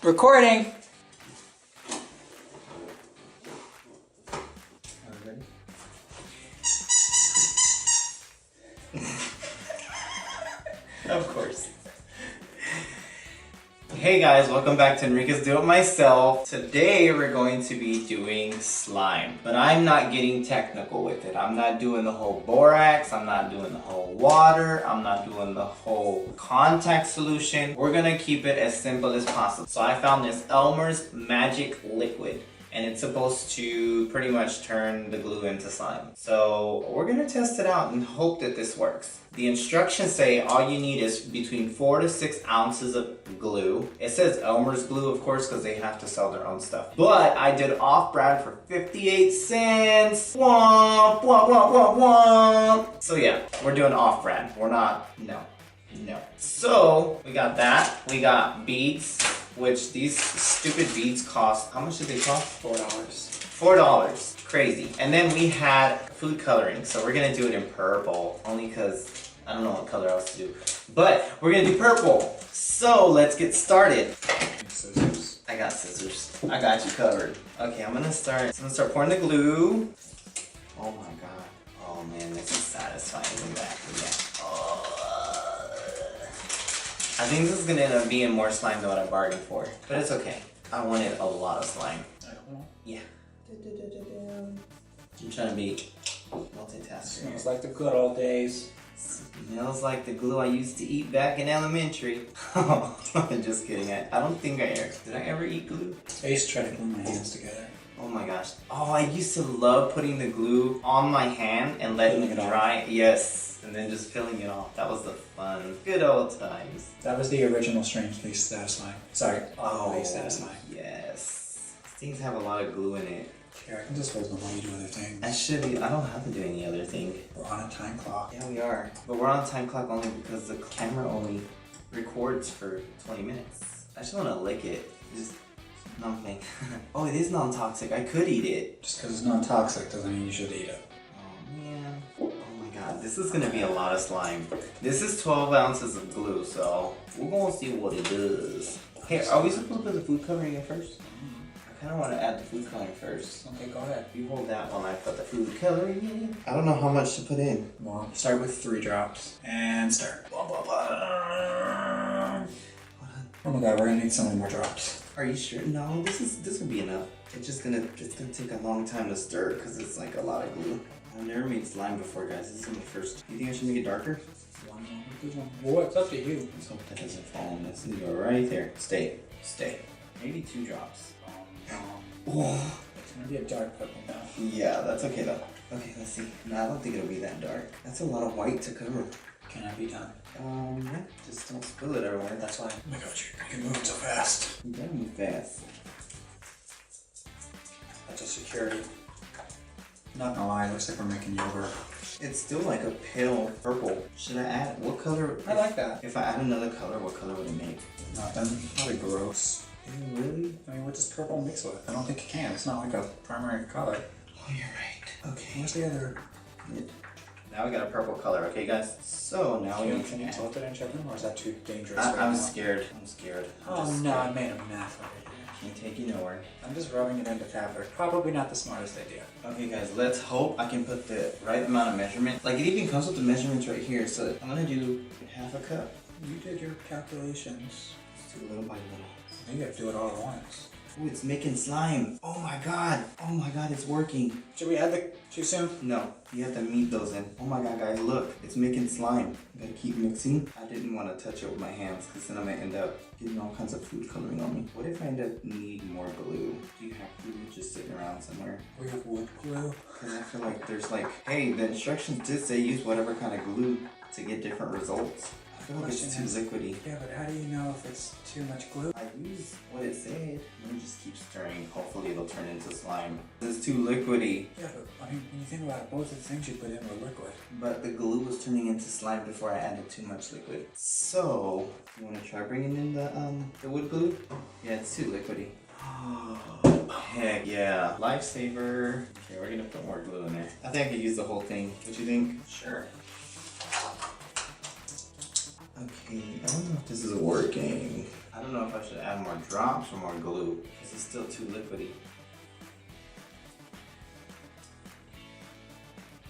Recording. Of course. Hey guys, welcome back to Enrique's Do It Myself. Today we're going to be doing slime, but I'm not getting technical with it. I'm not doing the whole borax, I'm not doing the whole water, I'm not doing the whole contact solution. We're gonna keep it as simple as possible. So I found this Elmer's Magic Liquid, and it's supposed to pretty much turn the glue into slime. So we're gonna test it out and hope that this works. The instructions say all you need is between 4 to 6 ounces of glue. It says Elmer's glue, of course, because they have to sell their own stuff. But I did off-brand for 58 cents. Womp, womp, womp, womp, womp. So yeah, we're doing off-brand. We're not, no. So we got that. We got beads, which these stupid beads cost, how much did they cost? $4. $4. Crazy. And then we had food coloring. So we're gonna do it in purple, only because I don't know what color else to do. But we're gonna do purple. So let's get started. Scissors. I got scissors. I got you covered. Okay, I'm gonna start pouring the glue. Oh my god. Oh man, this is satisfying. Look at that. Oh. I think this is gonna end up being more slime than what I bargained for. But it's okay. I wanted a lot of slime. Yeah. I'm trying to be multitasking. Smells like the good old days. Smells like the glue I used to eat back in elementary. I'm just kidding. I don't think did I ever eat glue? I used to try to glue my hands together. Oh my gosh. Oh, I used to love putting the glue on my hand and letting it dry. Yes. And then just peeling it off. That was the fun. Good old times. That was the original strange least satisfying. Sorry. Oh, least satisfying. Yes. These things have a lot of glue in it. Here, I can just hold them while you do other things. I don't have to do any other thing. We're on a time clock. Yeah, we are. But we're on a time clock only because the camera only records for 20 minutes. I just want to lick it. Just nothing. Oh, it is non-toxic. I could eat it. Just because it's non-toxic doesn't mean you should eat it. Oh, man. Oh my god. This is going to be a lot of slime. This is 12 ounces of glue, so we're going to see what it does. Here, are we supposed to put the food coloring in first? I kind of want to add the food coloring first. Okay, go ahead. You hold that while I put the food coloring in. I don't know how much to put in. Well, start with 3 drops. And start. Blah, blah, blah. Oh my god, we're gonna need so many more drops. Are you sure? No, this will be enough. It's gonna take a long time to stir because it's like a lot of glue. I've never made slime before, guys. This is my first. You think I should make it darker? Well, it's up to you. Let's hope that doesn't fall on this. You go right there. Stay. Maybe 2 drops. Oh. It's gonna be a dark purple now. Yeah, that's okay though. Okay, let's see. No, I don't think it'll be that dark. That's a lot of white to cover. Can I be done? Yeah. Just don't spill it everywhere. That's why. Oh my god, you can move so fast. You gotta move fast. That's a security. Not gonna lie, it looks like we're making yogurt. It's still like a pale purple. Should I add, what color? I like that. If I add another color, what color would it make? Nothing. Probably gross. Ew, really? I mean, what does purple mix with? I don't think it can. It's not like a primary color. Oh, you're right. Okay. What's the other? Now we got a purple color, okay guys? So now we need Can you tilt it and check them, or is that too dangerous? I'm scared. Oh no, I made a mess of it. Can't take you nowhere. I'm just rubbing it into fabric. Probably not the smartest idea. Okay guys, let's hope I can put the right amount of measurement. Like it even comes with the measurements right here. So I'm gonna do half a cup. You did your calculations. Let's do little by little. You gotta do it all at once. Oh, it's making slime. Oh my god, it's working. Should we add the too soon? No, you have to knead those in. Oh my god, guys, look, it's making slime. I gotta keep mixing. I didn't want to touch it with my hands because then I might end up getting all kinds of food coloring on me. What if I end up needing more glue? Do you have glue just sitting around somewhere? We have wood glue. Because I feel like there's like, hey, the instructions did say use whatever kind of glue to get different results. I feel like it's too liquidy. Yeah, but how do you know if it's too much glue? I use what it said. Let me just keep stirring. Hopefully it'll turn into slime. It's too liquidy. Yeah, but I mean, when you think about it, both of the things you put in were liquid. But the glue was turning into slime before I added too much liquid. So, you want to try bringing in the wood glue? Yeah, it's too liquidy. Heck yeah. Lifesaver. Okay, we're gonna put more glue in there. I think I could use the whole thing. What do you think? Sure. Okay, I don't know if this is working. I don't know if I should add more drops or more glue, because it's still too liquidy.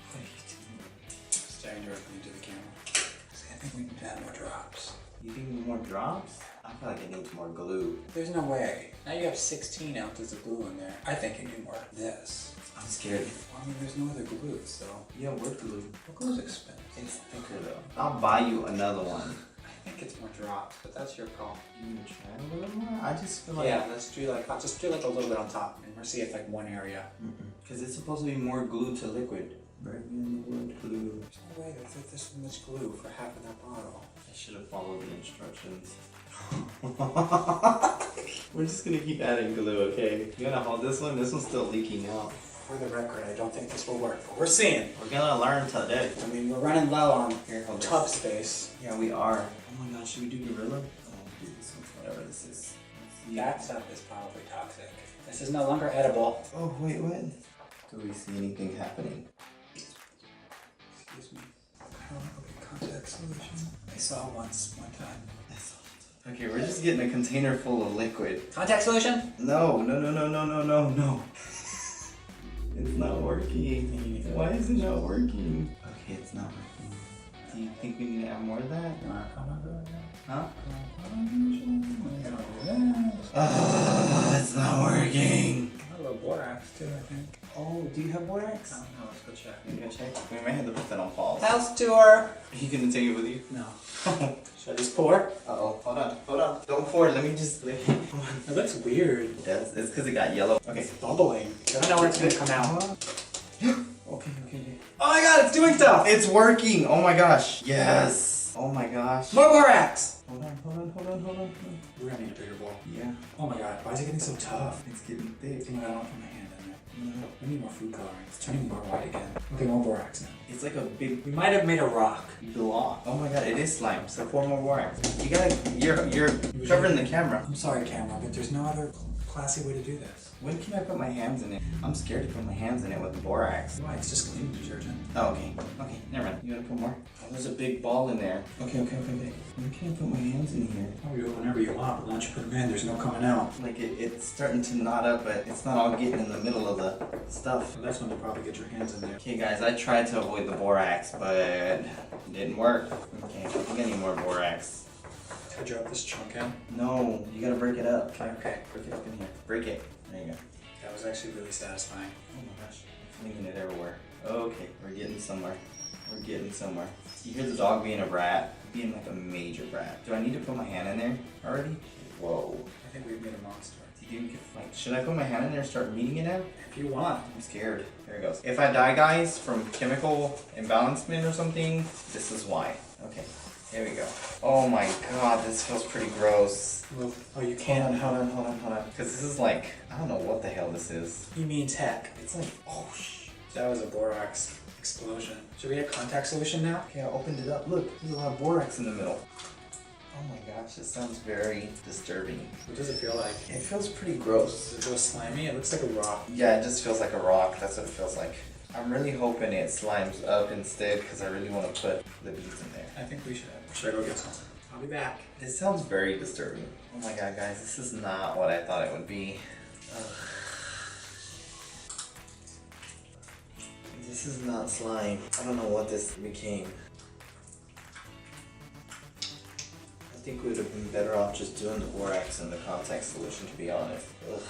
What are you doing? Staring directly into the camera. See, I think we need to add more drops. You think we need more drops? I feel like it needs more glue. There's no way. Now you have 16 ounces of glue in there. I think you need more of this. I'm scared. Well, I mean, there's no other glue, so. Yeah, what glue? Well, glue's expensive. It's thicker though. I'll buy you another one. I think it's more drops, but that's your call. You want to try a little more? I just feel like... Yeah, let's do like, I'll just do like a little bit on top, and we'll see if like one area. Because it's supposed to be more glue to liquid. Right in the word glue. There's no way that there's so much glue for half of that bottle. I should have followed the instructions. We're just gonna keep adding glue, okay? You gonna hold this one? This one's still leaking out. For the record, I don't think this will work, but we're seeing. We're gonna learn today. I mean, we're running low on Here, hold this. tub space. Yeah, we are. Oh my gosh, should we do gorilla? Oh, do this one, whatever this is. That stuff is probably toxic. This is no longer edible. Oh, wait, what? Do we see anything happening? Excuse me. Okay, contact solution. I saw once, one time. Okay, we're just getting a container full of liquid. Contact solution? No. It's not working. Why is it not working? Okay, it's not working. Do you think we need to add more of that? Huh? It's not working. A little borax too, I think. Oh, do you have borax? I don't know, let's go check. You go check. We might have to put that on pause. House tour! Are you gonna take it with you? No. Should I just pour? Uh-oh, hold on. Don't pour it, let me just lick it. Come on. It looks weird. It does, it's because it got yellow. Okay. It's bubbling. I don't know where it's gonna come out. Okay. Oh my god, it's doing stuff! It's working! Oh my gosh. Yes. Oh my gosh. More borax! Hold on. We're gonna need a bigger bowl. Yeah. Oh my god, why is it getting so tough? It's getting thick. I don't put my hand in there. No. We need more food coloring. It's turning more white again. Okay, more borax now. It's like a big We might have made a rock. block. Oh my god, it is slime. So pour more borax. You're covering the camera. I'm sorry, camera, but there's no other classy way to do this. When can I put my hands in it? I'm scared to put my hands in it with the borax. Why? It's just cleaning detergent. Oh, okay, never mind. You gotta put more? Oh, there's a big ball in there. Okay. When can I put my hands in here? Oh, you do it whenever you want, but once you put them in, there's no coming out. Like it's starting to knot up, but it's not all getting in the middle of the stuff. So that's when you probably get your hands in there. Okay guys, I tried to avoid the borax, but it didn't work. Okay, I think I need more borax. Can I drop this chunk in? No, you gotta break it up. Okay. Break it up in here. Break it. There you go. That was actually really satisfying. Oh my gosh, I'm flinging it everywhere. Okay, we're getting somewhere. You hear the dog being a brat, being like a major brat. Do I need to put my hand in there already? Whoa. I think we've made a monster. Do you like, should I put my hand in there and start kneading it out? If you want. I'm scared. Here it goes. If I die, guys, from chemical imbalancement or something, this is why. Okay, here we go. Oh my god, this feels pretty gross. Well, oh, you can. Hold on. Because this is like, I don't know what the hell this is. He means heck. It's like, oh shh. That was a borax explosion. Should we get contact solution now? Okay, I opened it up. Look, there's a lot of borax in the middle. Oh my gosh, this sounds very disturbing. What does it feel like? It feels pretty gross. Does it feel slimy? It looks like a rock. Yeah, it just feels like a rock. That's what it feels like. I'm really hoping it slimes up instead because I really want to put the beads in there. I think we should. Should I go get some? I'll be back. This sounds very disturbing. Oh my god, guys, this is not what I thought it would be. Ugh. This is not slime. I don't know what this became. I think we would have been better off just doing the borax and the contact solution, to be honest. Ugh.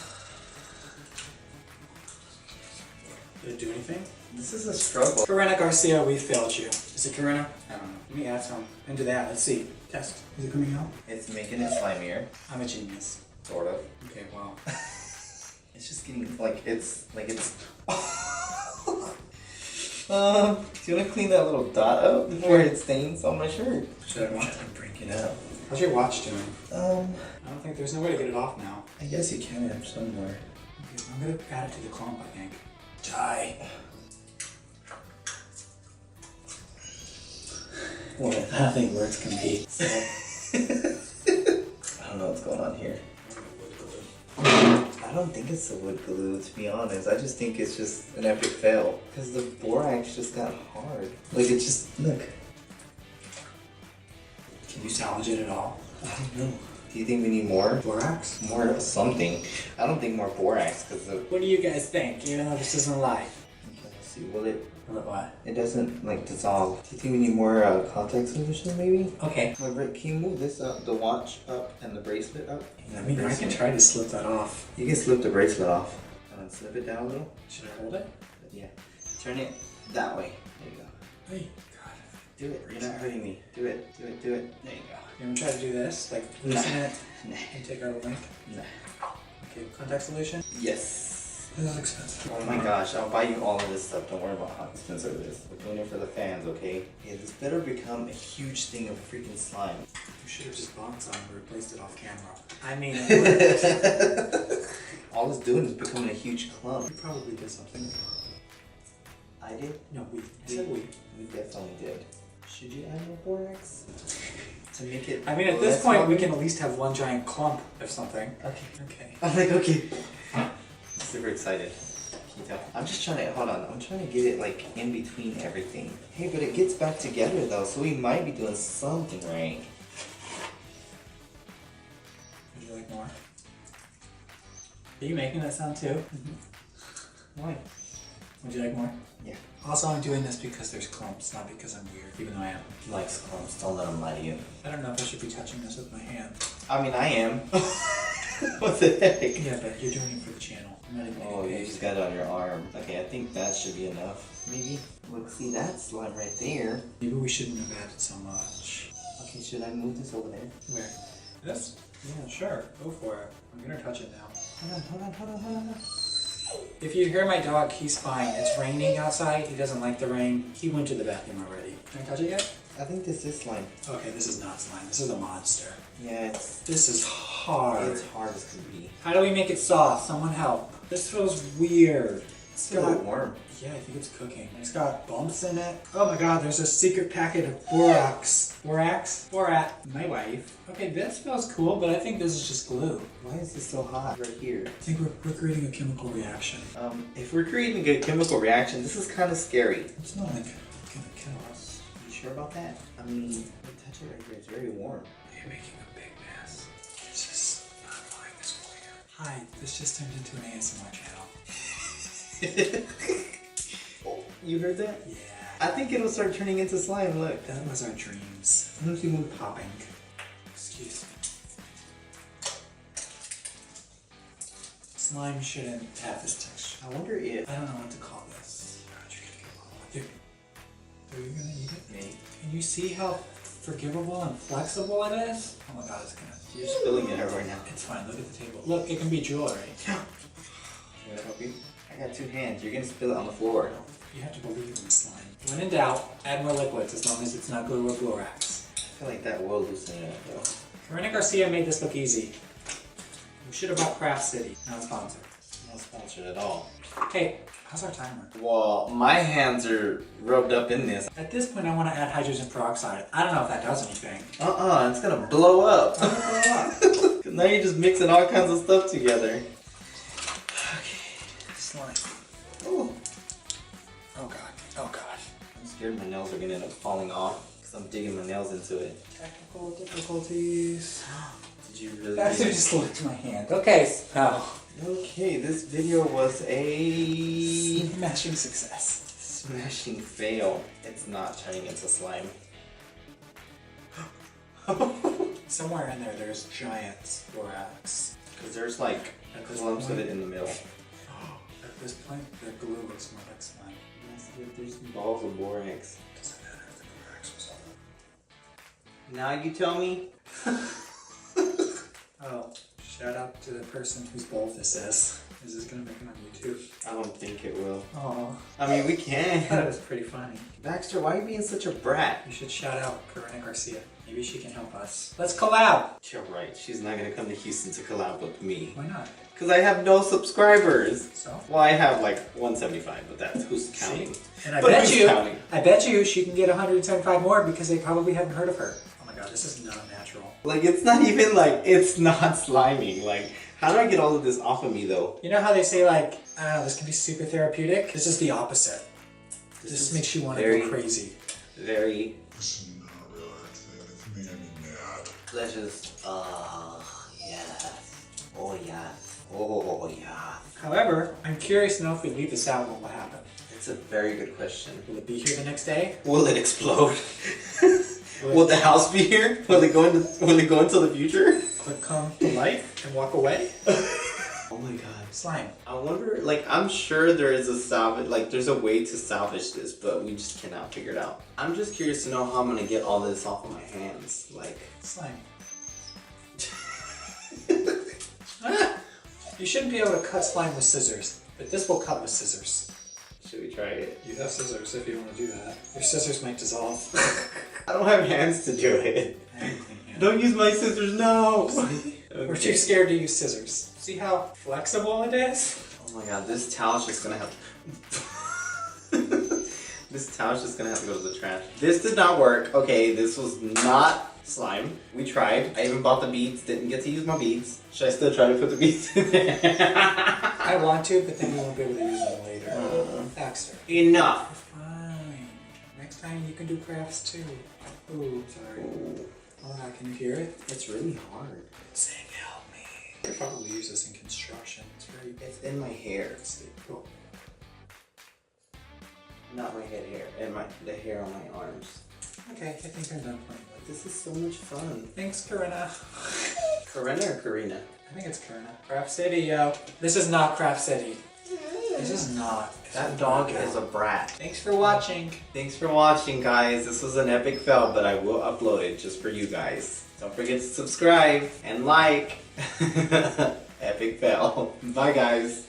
Did it do anything? This is a struggle. Corinna Garcia, we failed you. Is it Corinna? I don't know. Let me add some into that. Let's see. Test. Is it coming out? It's making it slimier. I'm a genius. Sort of. Okay, well. It's just getting, like it's... do you want to clean that little dot up before it stains on my shirt? Should I watch it? Break it up. How's your watch doing? I I don't think there's no way to get it off now. guess you can have somewhere. Okay, I'm gonna add it to the clump, I think. Die. Well, I think words compete. So. I don't know what's going on here. I don't think it's the wood glue, to be honest. I just think it's just an epic fail. Because the borax just got hard. Like, it just, look. Can you salvage it at all? I don't know. Do you think we need more? Borax? More of something. I don't think more borax because the... What do you guys think? Even though this isn't live. Okay, let's see. Will it... What? It doesn't like dissolve. Do you think we need more contact solution maybe? Okay. Rick, can you move this up, the watch up and the bracelet up? I mean, I can try to slip that off. You can slip the bracelet off. Slip it down a little. Should I hold it? Yeah. Turn it that way. There you go. Hey, God. Do it. You're not hurting me. Do it. Do it. Do it. There you go. You want to try to do this? Like, loosen it Nah. and take out a link? Nah. Okay, contact solution? Yes. This is expensive. Oh my gosh, I'll buy you all of this stuff. Don't worry about how expensive it is. We're doing it for the fans, okay? Yeah, this better become a huge thing of freaking slime. You should have just bought some and replaced it off camera. I mean, it All it's doing is becoming a huge clump. we probably did something. I did? No, we. I said we. We definitely did. Should you add more borax? To make it... I mean, at this point, we can at least have one giant clump of something. Okay. Okay. I'm like, okay. Super excited. Can you tell? I'm just trying to, hold on, I'm trying to get it like in between everything. Hey, but it gets back together though, so we might be doing something right. Would you like more? Are you making that sound too? Why? Would you like more? Yeah. Also, I'm doing this because there's clumps, not because I'm weird, even though I am. He likes clumps, don't let him lie to you. I don't know if I should be touching this with my hand. I mean, I am. What the heck? Yeah, but you're doing it for the channel. I'm not even Oh, getting you paid. just got it on your arm. Okay, I think that should be enough. Maybe? Look, see that slime right there. Maybe we shouldn't have added so much. Okay, should I move this over there? Where? This? Yeah, sure. Go for it. I'm gonna touch it now. Hold on. If you hear my dog, he's fine. It's raining outside. He doesn't like the rain. He went to the bathroom already. Can I touch it yet? I think this is slime. Okay, this is not slime. This is a monster. Yeah, it's This is hard. hard as can be. How do we make it soft? Someone help. This feels weird. It's It's a got, bit warm. yeah, I think it's cooking. It's got bumps in it. Oh my god, there's a secret packet of borax. Borax? Borat. My wife. Okay, this feels cool, but I think this is just glue. Why is this so hot right here? I think we're creating a chemical reaction. If we're creating a chemical reaction, this is kind of scary. It's not like gonna kill us. You sure about that? I mean, touch it right here. It's very warm. You're making a big mess. This is not fine this for you. Hi, this just turned into an ASMR channel. Oh, you heard that? Yeah. I think it'll start turning into slime. Look. That was our dreams. Let me see move. Popping. Excuse me. Slime shouldn't have this texture. I wonder if. I don't know what to call this. Dude, are you gonna eat it? Maybe. Can you see how forgivable and flexible it is? Oh my god, it's gonna... You're spilling it right now. It's fine, look at the table. Look, it can be jewelry. Can I help you? I got 2 hands. You're gonna spill it on the floor. You have to believe in slime. When in doubt, add more liquids as long as it's not glue or borax. I feel like that will loosen it up though. Karina Garcia made this look easy. We should have bought Craft City, not sponsored. Not sponsored at all. Hey, how's our timer? Well, my hands are rubbed up in this. At this point, I want to add hydrogen peroxide. I don't know if that does anything. It's gonna blow up. Cause now you're just mixing all kinds of stuff together. Okay, slime. Ooh. Oh god, oh god. I'm scared my nails are gonna end up falling off because I'm digging my nails into it. Technical difficulties. Did you really? I actually just licked my hand. Okay, so. Okay, this video was a Smashing success. smashing fail. It's not turning into slime. Somewhere in there, there's giant borax. Because there's like At this clumps of point- it in the middle. At this point, the glue looks more like slime. Yes, there's balls of borax. Doesn't matter if the borax was on. Now you tell me. Oh, shout out to the person whose bowl this is. Is this gonna make it on YouTube? I don't think it will. Oh, I mean, we that can. was pretty funny. Baxter, why are you being such a brat? You should shout out Karina Garcia. Maybe she can help us. Let's collab! You're right. She's not gonna come to Houston to collab with me. Why not? Because I have no subscribers. So? Well, I have like 175, but that's who's counting. And I But bet who's you, counting? I bet you she can get 175 more because they probably haven't heard of her. Oh my god, this is not natural. Like, it's not even like, it's not sliming. Like, how do I get all of this off of me though? You know how they say like, I don't know, this can be super therapeutic? This is the opposite. This is makes you want to very- go crazy. Very. This is not relaxing. It's making me mad. Let's just, yes. Oh, yes. Oh, yeah. However, I'm curious to know if we leave this out, what will happen? It's a very good question. Will it be here the next day? Will it explode? Will the house be here? Will it go into the future? Will it come to life and walk away? Oh my god. Slime. I wonder, like, I'm sure there is a salvage, like, there's a way to salvage this, but we just cannot figure it out. I'm just curious to know how I'm gonna get all this off of my hands. Like, Slime. You shouldn't be able to cut slime with scissors, but this will cut with scissors. should we try it? You have scissors if you want to do that. Your scissors might dissolve. I don't have hands to do it. Don't use my scissors, no! Okay. We're too scared to use scissors. See how flexible it is? Oh my god, this towel's just gonna have to... This towel's just gonna have to go to the trash. This did not work. Okay, this was not slime. We tried. I even bought the beads, didn't get to use my beads. Should I still try to put the beads in there? I want to, but then we won't be able to use them later. Baxter. Enough! Fine. Next time you can do crafts too. Ooh, sorry. Ooh. Oh, can you hear it? It's really hard. Saying help me. I could probably use this in construction. It's very It's in my hair. cool. Not my head hair, and the hair on my arms. Okay, I think I'm done playing with This is so much fun. Thanks, Karina. Karina or Karina? I think it's Karina. Craft City, yo. This is not Craft City. This is not. That dog is a brat. Thanks for watching. Thanks for watching, guys. This was an epic fail, but I will upload it just for you guys. Don't forget to subscribe and like. Epic fail. Bye, guys.